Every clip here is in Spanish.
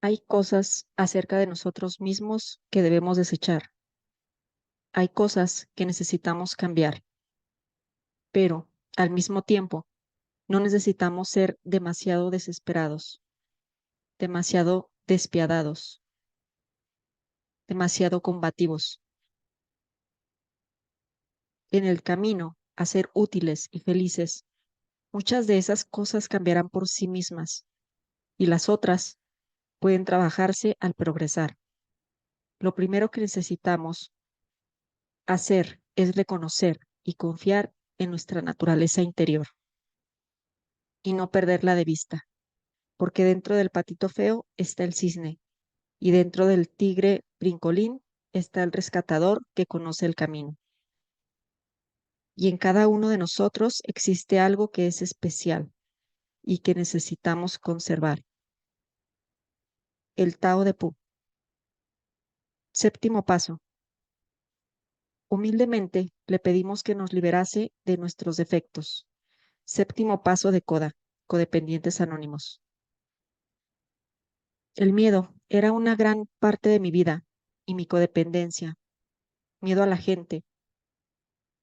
Hay cosas acerca de nosotros mismos que debemos desechar. Hay cosas que necesitamos cambiar, pero al mismo tiempo no necesitamos ser demasiado desesperados, demasiado despiadados, demasiado combativos. En el camino a ser útiles y felices, muchas de esas cosas cambiarán por sí mismas y las otras pueden trabajarse al progresar. Lo primero que necesitamos hacer es reconocer y confiar en nuestra naturaleza interior y no perderla de vista, porque dentro del patito feo está el cisne y dentro del tigre brincolín está el rescatador que conoce el camino. Y en cada uno de nosotros existe algo que es especial y que necesitamos conservar. El Tao de Pu. Séptimo paso. Humildemente le pedimos que nos liberase de nuestros defectos. Séptimo paso de Coda, Codependientes Anónimos. El miedo era una gran parte de mi vida y mi codependencia. Miedo a la gente,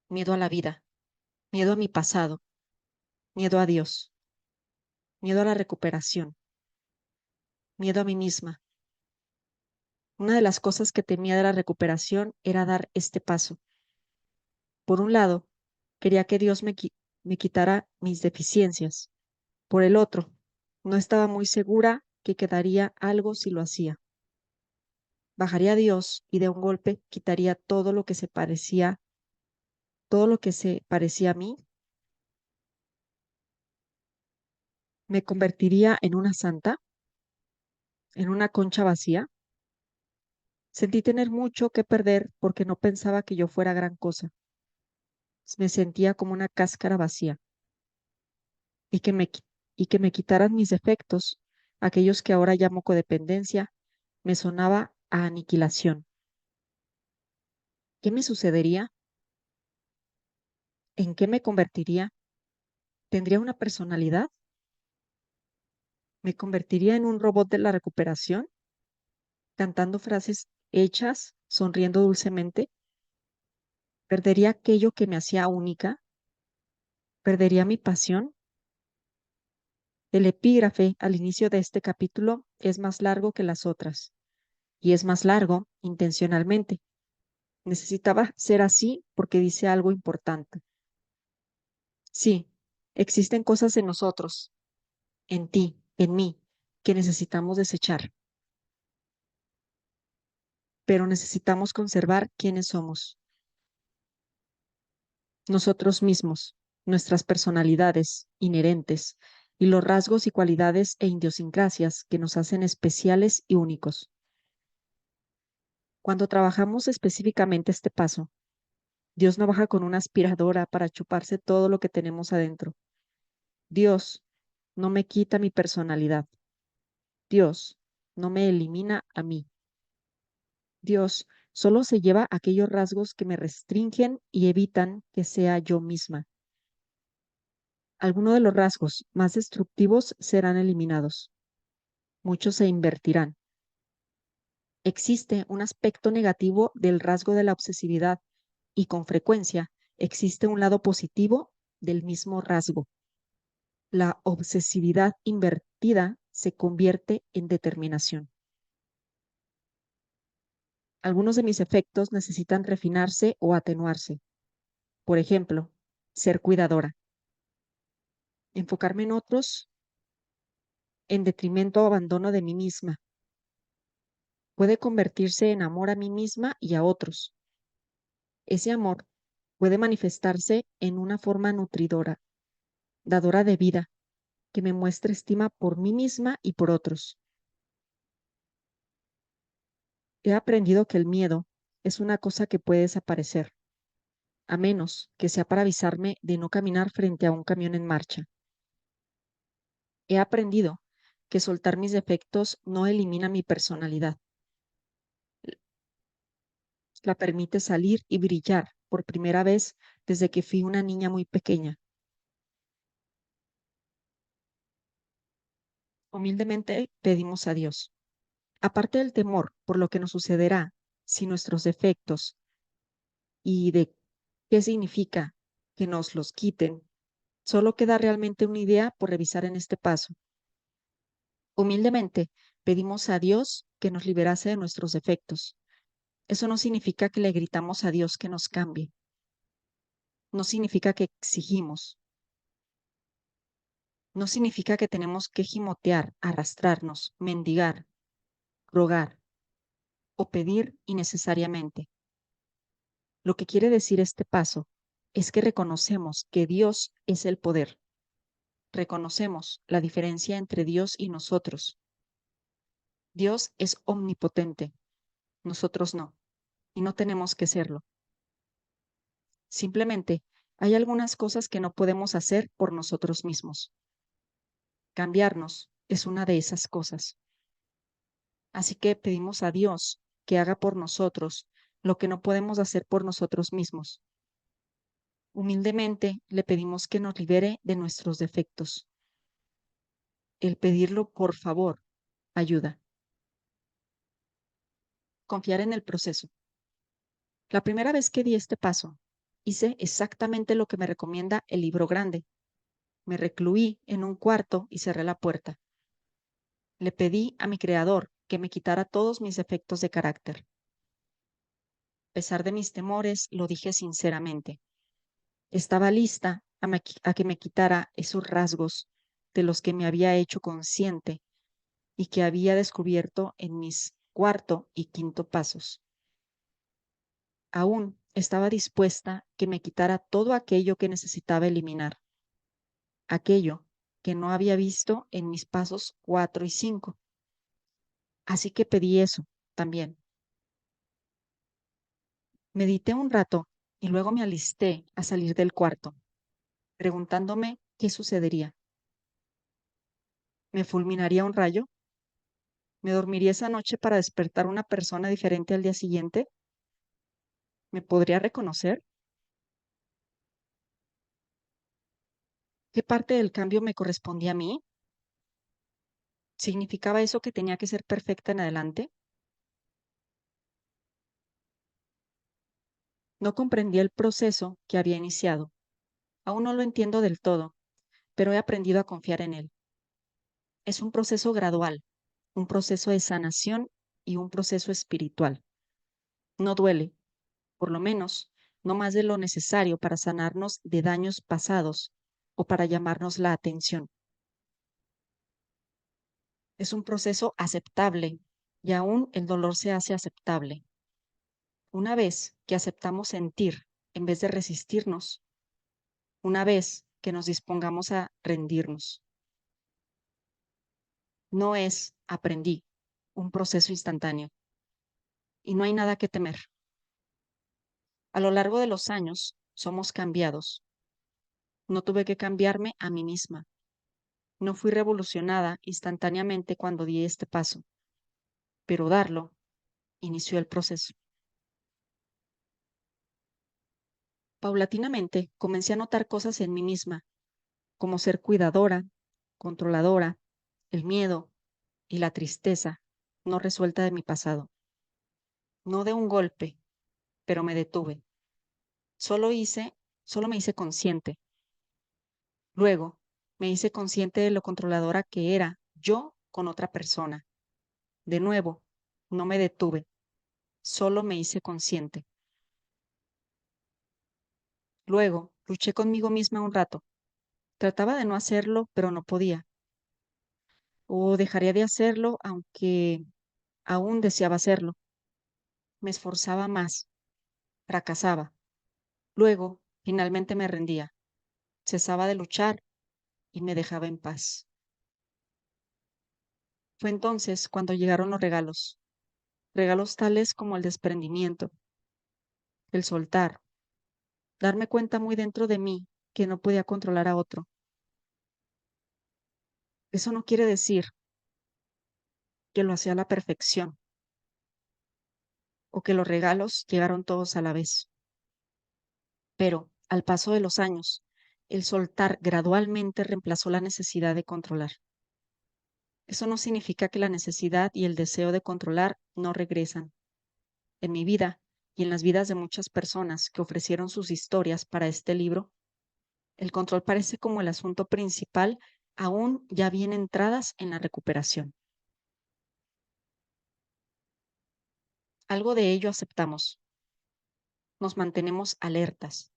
miedo a la vida, miedo a mi pasado, miedo a Dios, miedo a la recuperación, miedo a mí misma. Una de las cosas que temía de la recuperación era dar este paso. Por un lado, quería que Dios me quitara mis deficiencias. Por el otro, no estaba muy segura que quedaría algo si lo hacía. Bajaría a Dios y de un golpe quitaría todo lo que se parecía a mí. Me convertiría en una santa, en una concha vacía. Sentí tener mucho que perder porque no pensaba que yo fuera gran cosa. Me sentía como una cáscara vacía y y que me quitaran mis defectos, aquellos que ahora llamo codependencia, me sonaba a aniquilación. ¿Qué me sucedería? ¿En qué me convertiría? ¿Tendría una personalidad? ¿Me convertiría en un robot de la recuperación, cantando frases hechas, sonriendo dulcemente? ¿Perdería aquello que me hacía única? ¿Perdería mi pasión? El epígrafe al inicio de este capítulo es más largo que las otras, y es más largo intencionalmente. Necesitaba ser así porque dice algo importante. Sí, existen cosas en nosotros, en ti, en mí, que necesitamos desechar, pero necesitamos conservar quiénes somos, nosotros mismos, nuestras personalidades inherentes y los rasgos y cualidades e idiosincrasias que nos hacen especiales y únicos. Cuando trabajamos específicamente este paso, Dios no baja con una aspiradora para chuparse todo lo que tenemos adentro. Dios no me quita mi personalidad. Dios no me elimina a mí. Dios solo se lleva aquellos rasgos que me restringen y evitan que sea yo misma. Algunos de los rasgos más destructivos serán eliminados. Muchos se invertirán. Existe un aspecto negativo del rasgo de la obsesividad y con frecuencia existe un lado positivo del mismo rasgo. La obsesividad invertida se convierte en determinación. Algunos de mis efectos necesitan refinarse o atenuarse. Por ejemplo, ser cuidadora, enfocarme en otros en detrimento o abandono de mí misma. Puede convertirse en amor a mí misma y a otros. Ese amor puede manifestarse en una forma nutridora, dadora de vida, que me muestre estima por mí misma y por otros. He aprendido que el miedo es una cosa que puede desaparecer, a menos que sea para avisarme de no caminar frente a un camión en marcha. He aprendido que soltar mis defectos no elimina mi personalidad, la permite salir y brillar por primera vez desde que fui una niña muy pequeña. Humildemente pedimos a Dios. Aparte del temor por lo que nos sucederá si nuestros defectos y de qué significa que nos los quiten, solo queda realmente una idea por revisar en este paso. Humildemente pedimos a Dios que nos liberase de nuestros defectos. Eso no significa que le gritamos a Dios que nos cambie. No significa que exigimos. No significa que tenemos que gimotear, arrastrarnos, mendigar, rogar o pedir innecesariamente. Lo que quiere decir este paso es que reconocemos que Dios es el poder. Reconocemos la diferencia entre Dios y nosotros. Dios es omnipotente, nosotros no, y no tenemos que serlo. Simplemente hay algunas cosas que no podemos hacer por nosotros mismos. Cambiarnos es una de esas cosas. Así que pedimos a Dios que haga por nosotros lo que no podemos hacer por nosotros mismos. Humildemente le pedimos que nos libere de nuestros defectos. El pedirlo, por favor, ayuda. Confiar en el proceso. La primera vez que di este paso, hice exactamente lo que me recomienda el libro grande. Me recluí en un cuarto y cerré la puerta. Le pedí a mi creador que me quitara todos mis defectos de carácter. A pesar de mis temores, lo dije sinceramente. Estaba lista a que me quitara esos rasgos de los que me había hecho consciente y que había descubierto en mis cuarto y quinto pasos. Aún estaba dispuesta que me quitara todo aquello que necesitaba eliminar, aquello que no había visto en mis pasos 4 y 5. Así que pedí eso también. Medité un rato y luego me alisté a salir del cuarto, preguntándome qué sucedería. ¿Me fulminaría un rayo? ¿Me dormiría esa noche para despertar una persona diferente al día siguiente? ¿Me podría reconocer? ¿Qué parte del cambio me correspondía a mí? ¿Significaba eso que tenía que ser perfecta en adelante? No comprendía el proceso que había iniciado. Aún no lo entiendo del todo, pero he aprendido a confiar en él. Es un proceso gradual, un proceso de sanación y un proceso espiritual. No duele, por lo menos, no más de lo necesario para sanarnos de daños pasados o para llamarnos la atención. Es un proceso aceptable y aún el dolor se hace aceptable. Una vez que aceptamos sentir en vez de resistirnos, una vez que nos dispongamos a rendirnos, no es aprendí, un proceso instantáneo y no hay nada que temer. A lo largo de los años somos cambiados. No tuve que cambiarme a mí misma. No fui revolucionada instantáneamente cuando di este paso, pero darlo inició el proceso. Paulatinamente comencé a notar cosas en mí misma, como ser cuidadora, controladora, el miedo y la tristeza no resuelta de mi pasado. No de un golpe, pero me detuve. Solo hice, solo me hice consciente. Luego, me hice consciente de lo controladora que era yo con otra persona. De nuevo, no me detuve, solo me hice consciente. Luego, luché conmigo misma un rato. Trataba de no hacerlo, pero no podía. O dejaría de hacerlo, aunque aún deseaba hacerlo. Me esforzaba más, fracasaba. Luego, finalmente me rendía. Cesaba de luchar y me dejaba en paz. Fue entonces cuando llegaron los regalos. Regalos tales como el desprendimiento, el soltar, darme cuenta muy dentro de mí que no podía controlar a otro. Eso no quiere decir que lo hacía a la perfección o que los regalos llegaron todos a la vez. Pero, al paso de los años, el soltar gradualmente reemplazó la necesidad de controlar. Eso no significa que la necesidad y el deseo de controlar no regresan. En mi vida y en las vidas de muchas personas que ofrecieron sus historias para este libro, el control parece como el asunto principal, aún ya bien entradas en la recuperación. Algo de ello aceptamos. Nos mantenemos alertas,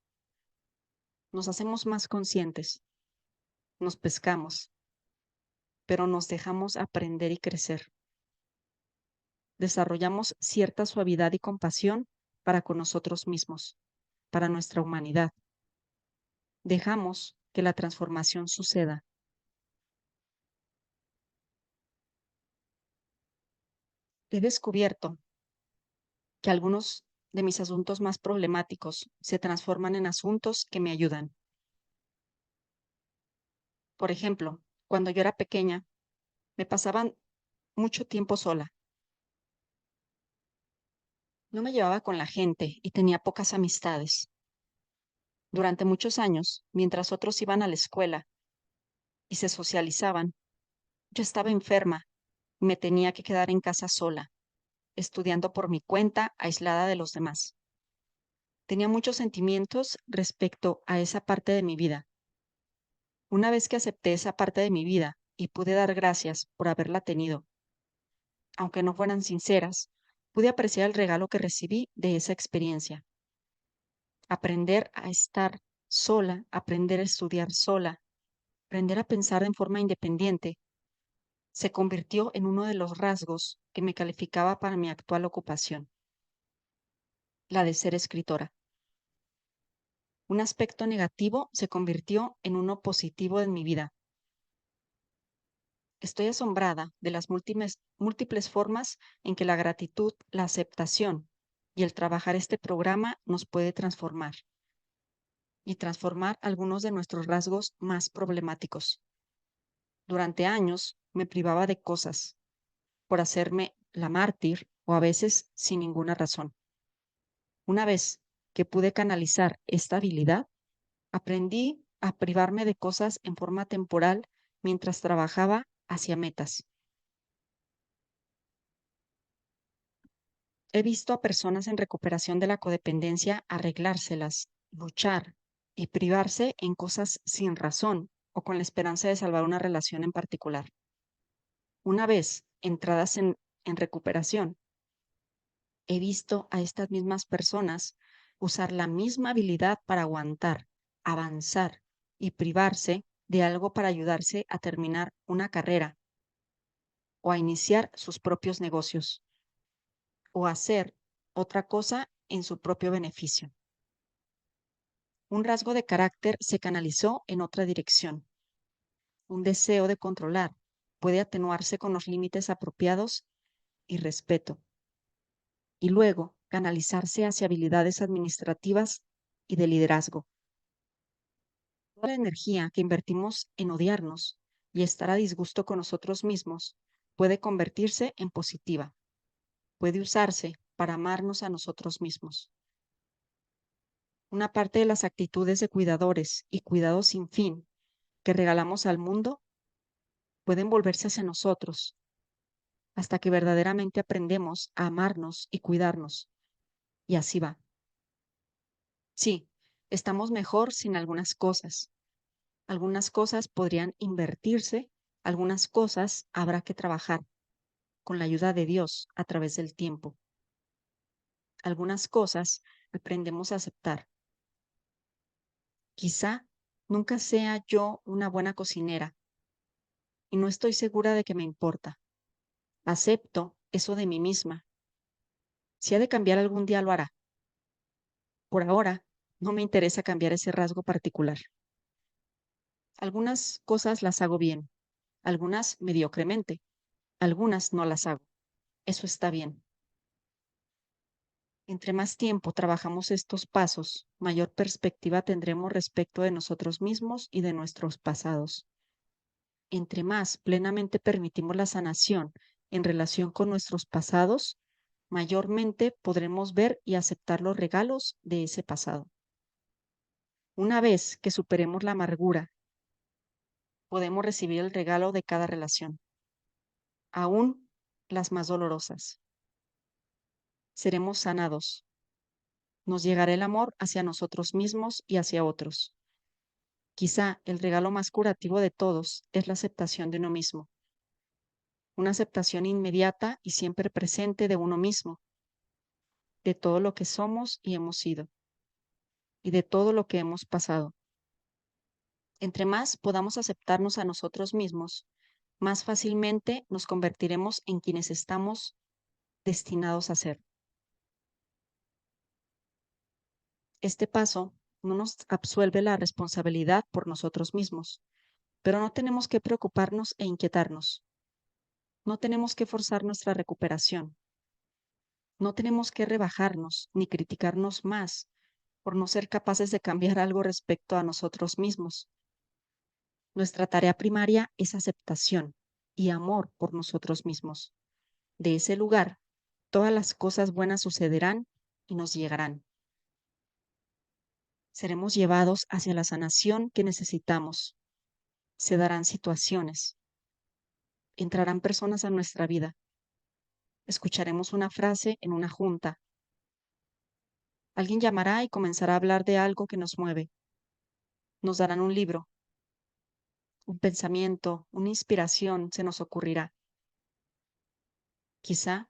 nos hacemos más conscientes, nos pescamos, pero nos dejamos aprender y crecer. Desarrollamos cierta suavidad y compasión para con nosotros mismos, para nuestra humanidad. Dejamos que la transformación suceda. He descubierto que algunos de mis asuntos más problemáticos se transforman en asuntos que me ayudan. Por ejemplo, cuando yo era pequeña, me pasaban mucho tiempo sola. No me llevaba con la gente y tenía pocas amistades. Durante muchos años, mientras otros iban a la escuela y se socializaban, yo estaba enferma y me tenía que quedar en casa sola, estudiando por mi cuenta, aislada de los demás. Tenía muchos sentimientos respecto a esa parte de mi vida. Una vez que acepté esa parte de mi vida y pude dar gracias por haberla tenido, aunque no fueran sinceras, pude apreciar el regalo que recibí de esa experiencia. Aprender a estar sola, aprender a estudiar sola, aprender a pensar en forma independiente, se convirtió en uno de los rasgos que me calificaba para mi actual ocupación, la de ser escritora. Un aspecto negativo se convirtió en uno positivo en mi vida. Estoy asombrada de las múltiples formas en que la gratitud, la aceptación y el trabajar este programa nos puede transformar y transformar algunos de nuestros rasgos más problemáticos. Durante años me privaba de cosas por hacerme la mártir o a veces sin ninguna razón. Una vez que pude canalizar esta habilidad, aprendí a privarme de cosas en forma temporal mientras trabajaba hacia metas. He visto a personas en recuperación de la codependencia arreglárselas, luchar y privarse en cosas sin razón o con la esperanza de salvar una relación en particular. Una vez entradas en recuperación, he visto a estas mismas personas usar la misma habilidad para aguantar, avanzar y privarse de algo para ayudarse a terminar una carrera o a iniciar sus propios negocios o hacer otra cosa en su propio beneficio. Un rasgo de carácter se canalizó en otra dirección. Un deseo de controlar puede atenuarse con los límites apropiados y respeto, y luego canalizarse hacia habilidades administrativas y de liderazgo. Toda la energía que invertimos en odiarnos y estar a disgusto con nosotros mismos puede convertirse en positiva. Puede usarse para amarnos a nosotros mismos. Una parte de las actitudes de cuidadores y cuidados sin fin que regalamos al mundo pueden volverse hacia nosotros hasta que verdaderamente aprendemos a amarnos y cuidarnos. Y así va. Sí, estamos mejor sin algunas cosas. Algunas cosas podrían invertirse, algunas cosas habrá que trabajar con la ayuda de Dios a través del tiempo. Algunas cosas aprendemos a aceptar. Quizá nunca sea yo una buena cocinera y no estoy segura de que me importa. Acepto eso de mí misma. Si ha de cambiar algún día lo hará. Por ahora, no me interesa cambiar ese rasgo particular. Algunas cosas las hago bien, algunas mediocremente, algunas no las hago. Eso está bien. Entre más tiempo trabajamos estos pasos, mayor perspectiva tendremos respecto de nosotros mismos y de nuestros pasados. Entre más plenamente permitimos la sanación en relación con nuestros pasados, mayormente podremos ver y aceptar los regalos de ese pasado. Una vez que superemos la amargura, podemos recibir el regalo de cada relación. aún las más dolorosas. Seremos sanados. Nos llegará el amor hacia nosotros mismos y hacia otros. Quizá el regalo más curativo de todos es la aceptación de uno mismo, una aceptación inmediata y siempre presente de uno mismo, de todo lo que somos y hemos sido, y de todo lo que hemos pasado. Entre más podamos aceptarnos a nosotros mismos, más fácilmente nos convertiremos en quienes estamos destinados a ser. Este paso no nos absuelve la responsabilidad por nosotros mismos, pero no tenemos que preocuparnos e inquietarnos. No tenemos que forzar nuestra recuperación. No tenemos que rebajarnos ni criticarnos más por no ser capaces de cambiar algo respecto a nosotros mismos. Nuestra tarea primaria es aceptación y amor por nosotros mismos. De ese lugar, todas las cosas buenas sucederán y nos llegarán. Seremos llevados hacia la sanación que necesitamos. Se darán situaciones. Entrarán personas a nuestra vida. Escucharemos una frase en una junta. Alguien llamará y comenzará a hablar de algo que nos mueve. Nos darán un libro, un pensamiento, una inspiración se nos ocurrirá. Quizá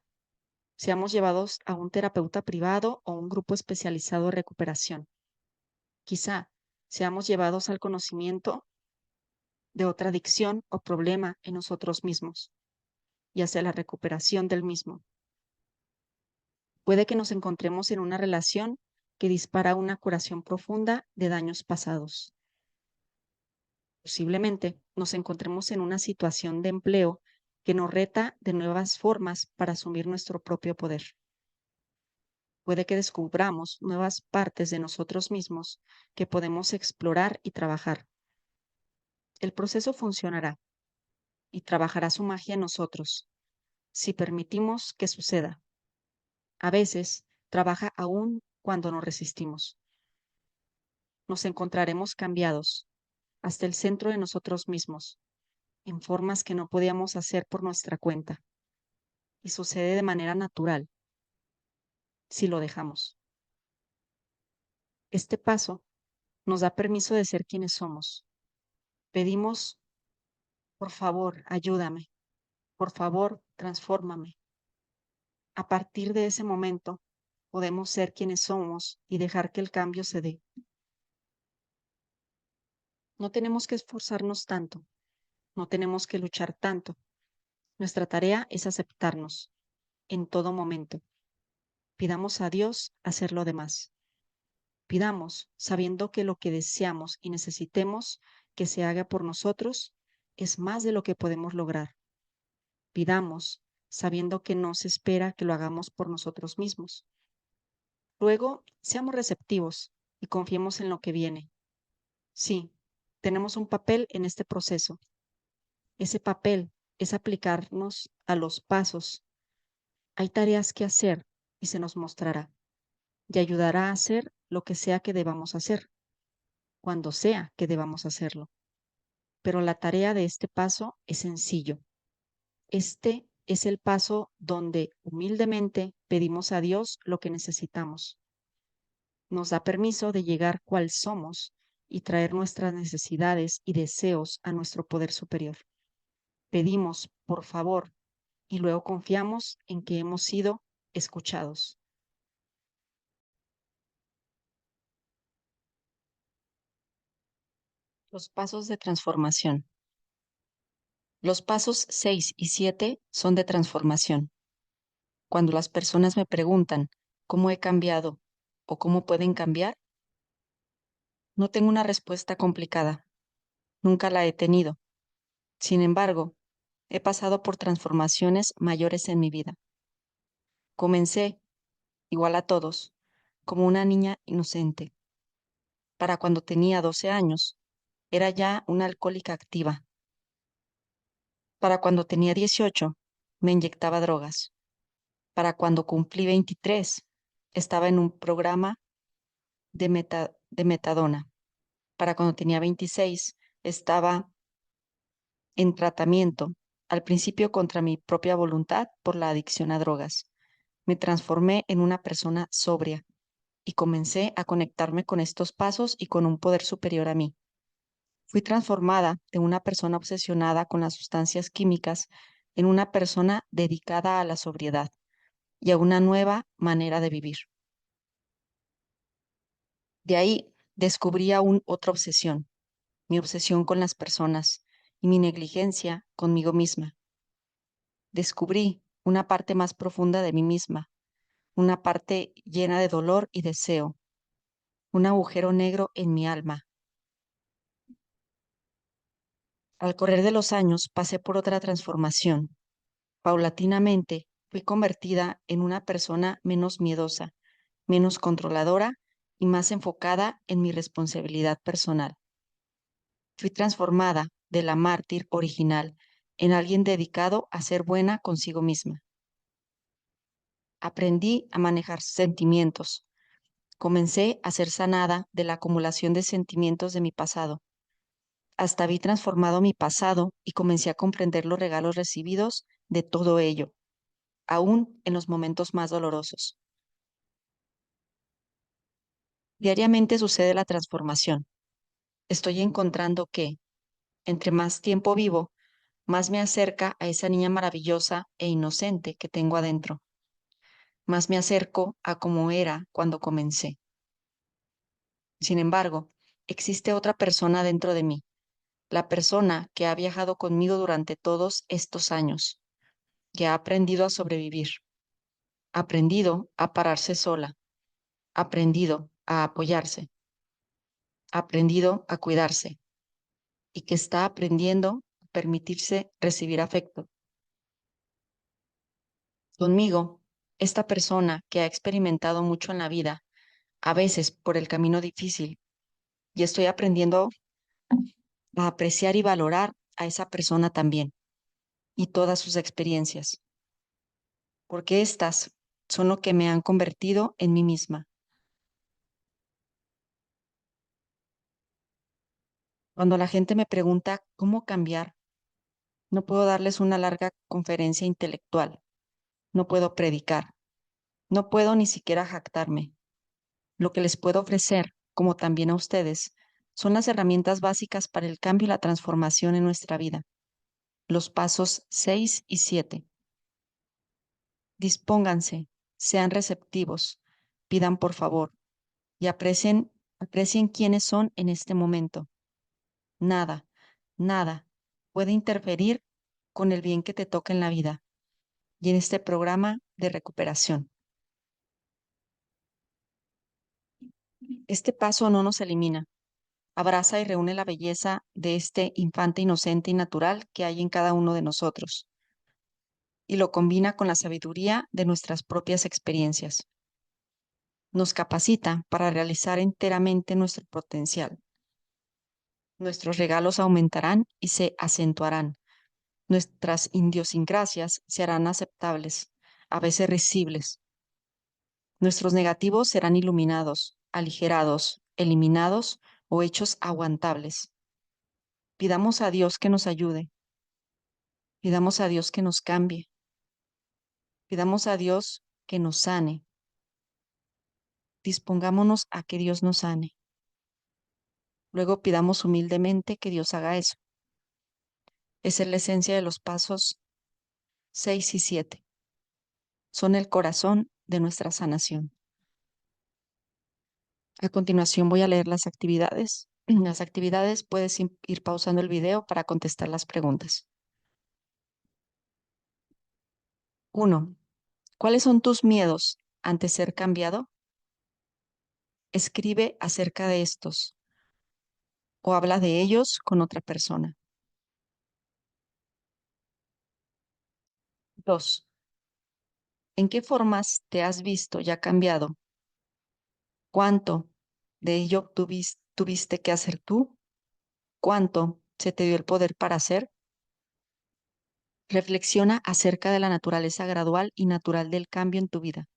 seamos llevados a un terapeuta privado o un grupo especializado de recuperación. Quizá seamos llevados al conocimiento de otra adicción o problema en nosotros mismos y hacia la recuperación del mismo. Puede que nos encontremos en una relación que dispara una curación profunda de daños pasados. Posiblemente nos encontremos en una situación de empleo que nos reta de nuevas formas para asumir nuestro propio poder. Puede que descubramos nuevas partes de nosotros mismos que podemos explorar y trabajar. El proceso funcionará y trabajará su magia en nosotros, si permitimos que suceda. A veces trabaja aún cuando nos resistimos. Nos encontraremos cambiados hasta el centro de nosotros mismos, en formas que no podíamos hacer por nuestra cuenta. Y sucede de manera natural, si lo dejamos. Este paso nos da permiso de ser quienes somos. Pedimos, por favor, ayúdame. Por favor, transfórmame. A partir de ese momento, podemos ser quienes somos y dejar que el cambio se dé. No tenemos que esforzarnos tanto, no tenemos que luchar tanto. Nuestra tarea es aceptarnos en todo momento. Pidamos a Dios hacer lo demás. Pidamos sabiendo que lo que deseamos y necesitemos que se haga por nosotros es más de lo que podemos lograr. Pidamos sabiendo que no se espera que lo hagamos por nosotros mismos. Luego, seamos receptivos y confiemos en lo que viene. Sí, tenemos un papel en este proceso. Ese papel es aplicarnos a los pasos. Hay tareas que hacer y se nos mostrará y ayudará a hacer lo que sea que debamos hacer, cuando sea que debamos hacerlo. Pero la tarea de este paso es sencillo. Este es el paso donde humildemente pedimos a Dios lo que necesitamos. Nos da permiso de llegar cual somos y traer nuestras necesidades y deseos a nuestro poder superior. Pedimos, por favor, y luego confiamos en que hemos sido escuchados. Los pasos de transformación. Los pasos 6 y 7 son de transformación. Cuando las personas me preguntan cómo he cambiado o cómo pueden cambiar, no tengo una respuesta complicada. Nunca la he tenido. Sin embargo, he pasado por transformaciones mayores en mi vida. Comencé, igual a todos, como una niña inocente. Para cuando tenía 12 años, era ya una alcohólica activa. Para cuando tenía 18, me inyectaba drogas. Para cuando cumplí 23, estaba en un programa de metadona. Para cuando tenía 26, estaba en tratamiento al principio contra mi propia voluntad por la adicción a drogas. Me transformé en una persona sobria y comencé a conectarme con estos pasos y con un poder superior a mí. Fui transformada de una persona obsesionada con las sustancias químicas en una persona dedicada a la sobriedad y a una nueva manera de vivir. De ahí descubrí aún otra obsesión, mi obsesión con las personas y mi negligencia conmigo misma. Descubrí una parte más profunda de mí misma, una parte llena de dolor y deseo, un agujero negro en mi alma. Al correr de los años pasé por otra transformación. Paulatinamente fui convertida en una persona menos miedosa, menos controladora y más enfocada en mi responsabilidad personal. Fui transformada de la mártir original en alguien dedicado a ser buena consigo misma. Aprendí a manejar sentimientos. Comencé a ser sanada de la acumulación de sentimientos de mi pasado. Hasta vi transformado mi pasado y comencé a comprender los regalos recibidos de todo ello, aún en los momentos más dolorosos. Diariamente sucede la transformación. Estoy encontrando que, entre más tiempo vivo, más me acerca a esa niña maravillosa e inocente que tengo adentro. Más me acerco a como era cuando comencé. Sin embargo, existe otra persona dentro de mí, la persona que ha viajado conmigo durante todos estos años, que ha aprendido a sobrevivir, aprendido a pararse sola, aprendido a apoyarse, aprendido a cuidarse y que está aprendiendo a permitirse recibir afecto. Conmigo, esta persona que ha experimentado mucho en la vida, a veces por el camino difícil, y estoy aprendiendo a apreciar y valorar a esa persona también y todas sus experiencias, porque estas son lo que me han convertido en mí misma. Cuando la gente me pregunta cómo cambiar, no puedo darles una larga conferencia intelectual, no puedo predicar, no puedo ni siquiera jactarme. Lo que les puedo ofrecer, como también a ustedes, son las herramientas básicas para el cambio y la transformación en nuestra vida. Los pasos 6 y 7. Dispónganse, sean receptivos, pidan por favor y aprecien quiénes son en este momento. Nada, nada puede interferir con el bien que te toca en la vida y en este programa de recuperación. Este paso no nos elimina, abraza y reúne la belleza de este infante inocente y natural que hay en cada uno de nosotros y lo combina con la sabiduría de nuestras propias experiencias. Nos capacita para realizar enteramente nuestro potencial. Nuestros regalos aumentarán y se acentuarán. Nuestras idiosincrasias se harán aceptables, a veces risibles. Nuestros negativos serán iluminados, aligerados, eliminados o hechos aguantables. Pidamos a Dios que nos ayude. Pidamos a Dios que nos cambie. Pidamos a Dios que nos sane. Dispongámonos a que Dios nos sane. Luego pidamos humildemente que Dios haga eso. Esa es la esencia de los pasos 6 y 7. Son el corazón de nuestra sanación. A continuación voy a leer las actividades. Las actividades puedes ir pausando el video para contestar las preguntas. 1. ¿Cuáles son tus miedos ante ser cambiado? Escribe acerca de estos o habla de ellos con otra persona. 2. ¿En qué formas te has visto ya cambiado? ¿Cuánto de ello tuviste que hacer tú? ¿Cuánto se te dio el poder para hacer? Reflexiona acerca de la naturaleza gradual y natural del cambio en tu vida.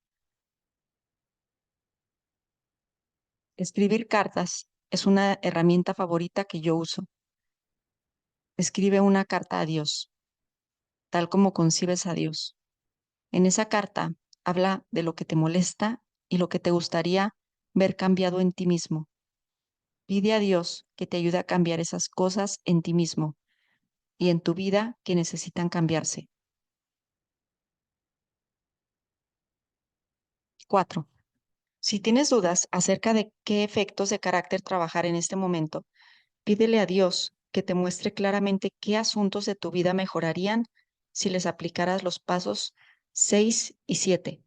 Escribir cartas es una herramienta favorita que yo uso. Escribe una carta a Dios. tal como concibes a Dios. En esa carta habla de lo que te molesta y lo que te gustaría ver cambiado en ti mismo. Pide a Dios que te ayude a cambiar esas cosas en ti mismo y en tu vida que necesitan cambiarse. 4. Si tienes dudas acerca de qué efectos de carácter trabajar en este momento, pídele a Dios que te muestre claramente qué asuntos de tu vida mejorarían si les aplicaras los pasos 6 y 7.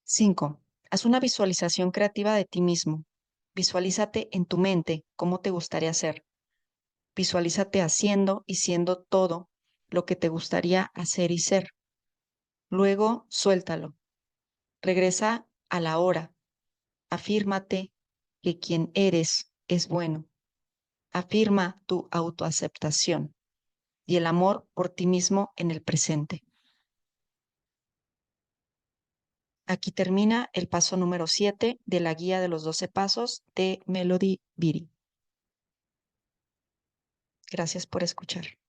5. Haz una visualización creativa de ti mismo. Visualízate en tu mente cómo te gustaría ser. Visualízate haciendo y siendo todo lo que te gustaría hacer y ser. Luego, suéltalo. Regresa a la hora. Afírmate que quien eres es bueno. Afirma tu autoaceptación y el amor por ti mismo en el presente. Aquí termina el paso número 7 de la guía de los 12 pasos de Melody Beatty. Gracias por escuchar.